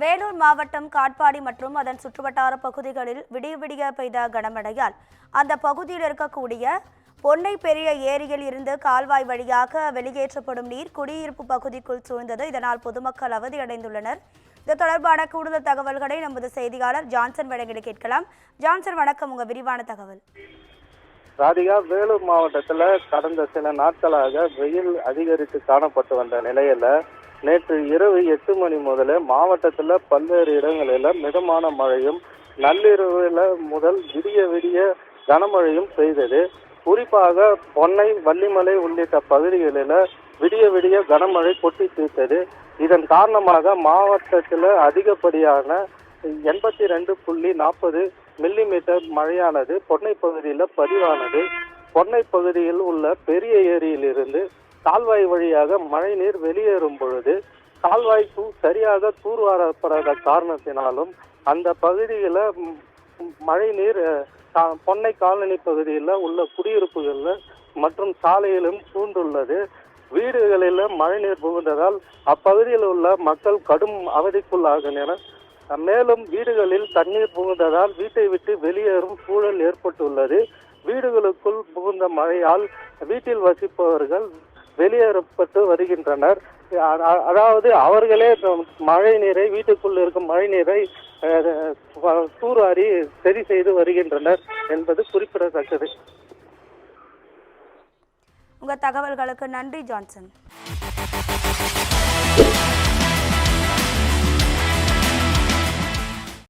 வேலூர் மாவட்டம் காட்பாடி மற்றும் அதன் சுற்றுவட்டார பகுதிகளில் விடிய பெய்த கனமழையால் அந்த பகுதியில் இருக்கக்கூடிய பொன்னை பெரிய ஏரியில் இருந்து கால்வாய் வழியாக வெளியேற்றப்படும் நீர் குடியிருப்பு பகுதிக்குள் சூழ்ந்தது. இதனால் பொதுமக்கள் அவதியடைந்துள்ளனர். இது தொடர்பான கூடுதல் தகவல்களை நமது செய்தியாளர் ஜான்சன் வழங்கி கேட்கலாம். ஜான்சன், வணக்கம். உங்க விரிவான தகவல். ராதிகா, வேலூர் மாவட்டத்தில் கடந்த சில நாட்களாக வெயில் அதிகரித்து காணப்பட்டு வந்த நிலையில நேற்று இரவு 8 மணி முதல் மாவட்டத்தில் பல்வேறு இடங்களில் மிதமான மழையும் நள்ளிரவுல முதல் விடிய கனமழையும் பெய்தது. குறிப்பாக பொன்னை, வள்ளிமலை உள்ளிட்ட பகுதிகளில் விடிய கனமழை கொட்டி தீர்த்தது. இதன் காரணமாக மாவட்டத்தில் அதிகப்படியான 82.40 மில்லிமீட்டர் மழையானது பொன்னை பகுதியில் பதிவானது. பொன்னை பகுதியில் உள்ள பெரிய ஏரியிலிருந்து கால்வாய் வழியாக மழைநீர் வெளியேறும் பொழுது கால்வாய் சரியாக தூர்வாரப்படாத காரணத்தினாலும் அந்த பகுதியில் மழைநீர் பொன்னை காலனி பகுதியில் உள்ள குடியிருப்புகளில் மற்றும் சாலையிலும் சூழ்ந்துள்ளது. வீடுகளில் மழைநீர் புகுந்ததால் அப்பகுதியில் உள்ள மக்கள் கடும் அவதிக்குள்ளாகினர். மேலும் வீடுகளில் தண்ணீர் புகுந்ததால் வீட்டை விட்டு வெளியேறும் சூழல் ஏற்பட்டுள்ளது. வீடுகளுக்குள் புகுந்த மழையால் வீட்டில் வசிப்பவர்கள் வெளியேறப்பட்டு வருகின்றனர். அதாவது அவர்களே மழை நீரை, வீட்டுக்குள் இருக்கும் மழை நீரை தூர்வாரி சரி செய்து வருகின்றனர் என்பது குறிப்பிடத்தக்கது. உங்க தகவல்களுக்கு நன்றி ஜான்சன்.